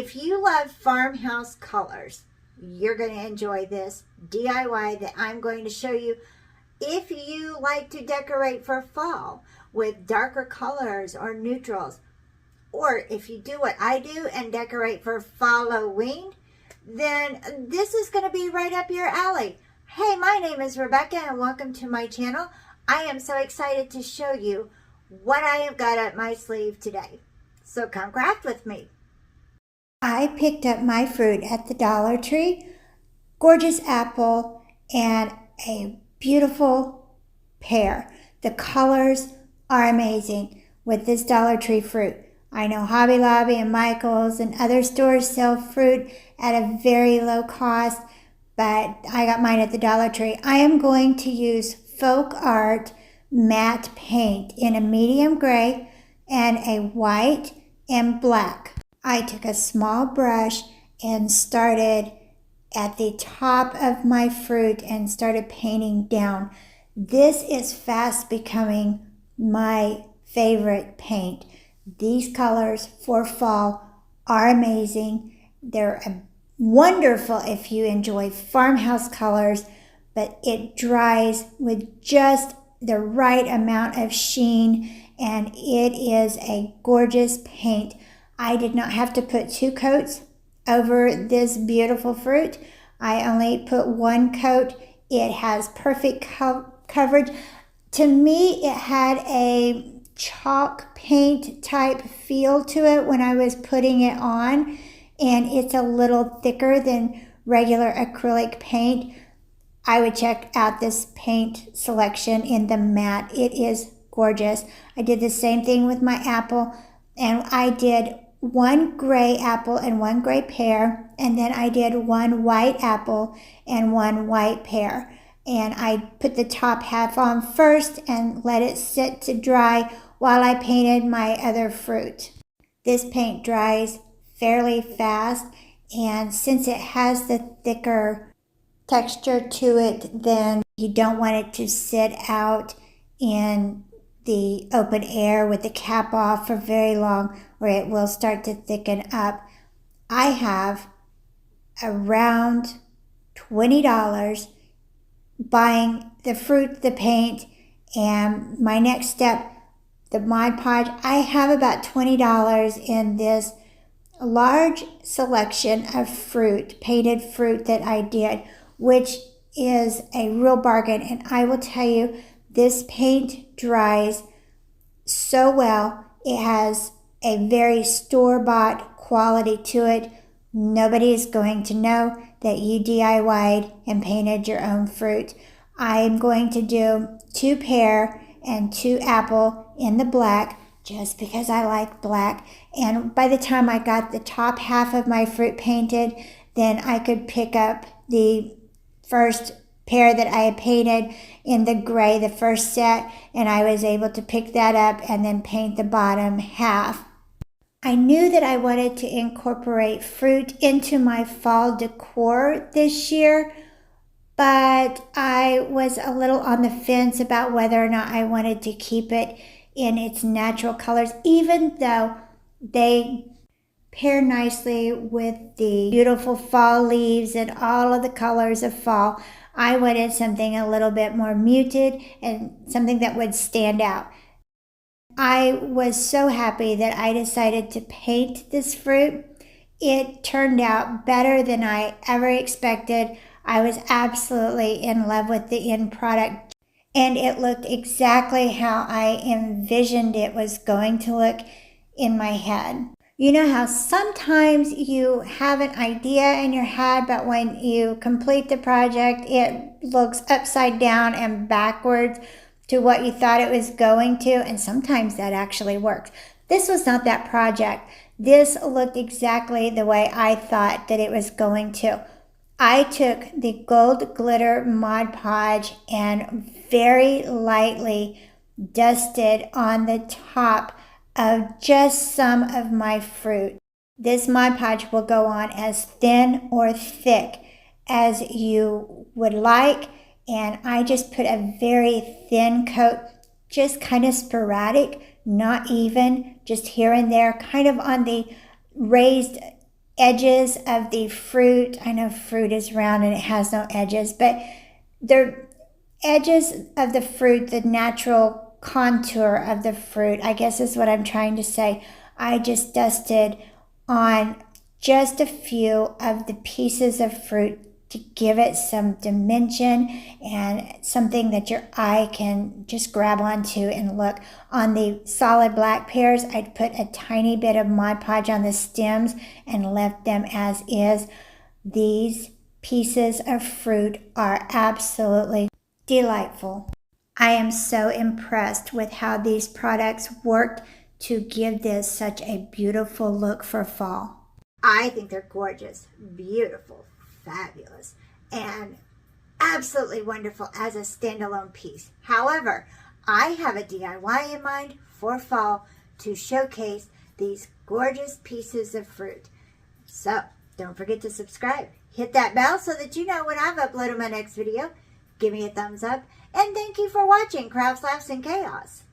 If you love farmhouse colors, you're going to enjoy this DIY that I'm going to show you. If you like to decorate for fall with darker colors or neutrals, or if you do what I do and decorate for Fall-O-Ween, then this is going to be right up your alley. Hey, my name is Rebecca and welcome to my channel. I am so excited to show you what I have got up my sleeve today. So come craft with me. I picked up my fruit at the Dollar Tree, gorgeous apple and a beautiful pear. The colors are amazing with this Dollar Tree fruit. I know Hobby Lobby and Michael's and other stores sell fruit at a very low cost, but I got mine at the Dollar Tree. I am going to use Folk Art matte paint in a medium gray and a white and black. I took a small brush and started at the top of my fruit and started painting down. This is fast becoming my favorite paint. These colors for fall are amazing. They're wonderful if you enjoy farmhouse colors, but it dries with just the right amount of sheen, and it is a gorgeous paint. I did not have to put 2 coats over this beautiful fruit. I only put 1 coat. It has perfect coverage. To me, it had a chalk paint type feel to it when I was putting it on, and it's a little thicker than regular acrylic paint. I would check out this paint selection in the matte. It is gorgeous. I did the same thing with my apple, and I did 1 gray apple and 1 gray pear, and then I did 1 white apple and 1 white pear. And I put the top half on first and let it sit to dry while I painted my other fruit. This paint dries fairly fast, and since it has the thicker texture to it, then you don't want it to sit out in the open air with the cap off for very long, or it will start to thicken up. I have around $20 buying the fruit, the paint, and my next step, the Mod Podge. I have about $20 in this large selection of fruit, painted fruit that I did, which is a real bargain. And I will tell you, this paint dries so well. It has a very store-bought quality to it. Nobody is going to know that you DIY'd and painted your own fruit. I'm going to do 2 pear and 2 apple in the black just because I like black. And by the time I got the top half of my fruit painted, then I could pick up the first pear that I had painted in the gray, the first set, and I was able to pick that up and then paint the bottom half. I knew that I wanted to incorporate fruit into my fall decor this year, but I was a little on the fence about whether or not I wanted to keep it in its natural colors, even though they pair nicely with the beautiful fall leaves and all of the colors of fall. I wanted something a little bit more muted and something that would stand out. I was so happy that I decided to paint this fruit. It turned out better than I ever expected. I was absolutely in love with the end product, and it looked exactly how I envisioned it was going to look in my head. You know how sometimes you have an idea in your head, but when you complete the project, it looks upside down and backwards to what you thought it was going to, and sometimes that actually works. This was not that project. This looked exactly the way I thought that it was going to. I took the gold glitter Mod Podge and very lightly dusted on the top of just some of my fruit. This Mod Podge will go on as thin or thick as you would like, and I just put a very thin coat, just kind of sporadic, not even, just here and there, kind of on the raised edges of the fruit. I know fruit is round and it has no edges, but the edges of the fruit, the natural contour of the fruit, I guess is what I'm trying to say. I just dusted on just a few of the pieces of fruit to give it some dimension and something that your eye can just grab onto and look. On the solid black pears, I'd put a tiny bit of Mod Podge on the stems and left them as is. These pieces of fruit are absolutely delightful. I am so impressed with how these products worked to give this such a beautiful look for fall. I think they're gorgeous, beautiful, fabulous, and absolutely wonderful as a standalone piece. However, I have a DIY in mind for fall to showcase these gorgeous pieces of fruit. So don't forget to subscribe. Hit that bell so that you know when I've uploaded my next video. Give me a thumbs up, and thank you for watching Crafts, Laughs, and Chaos.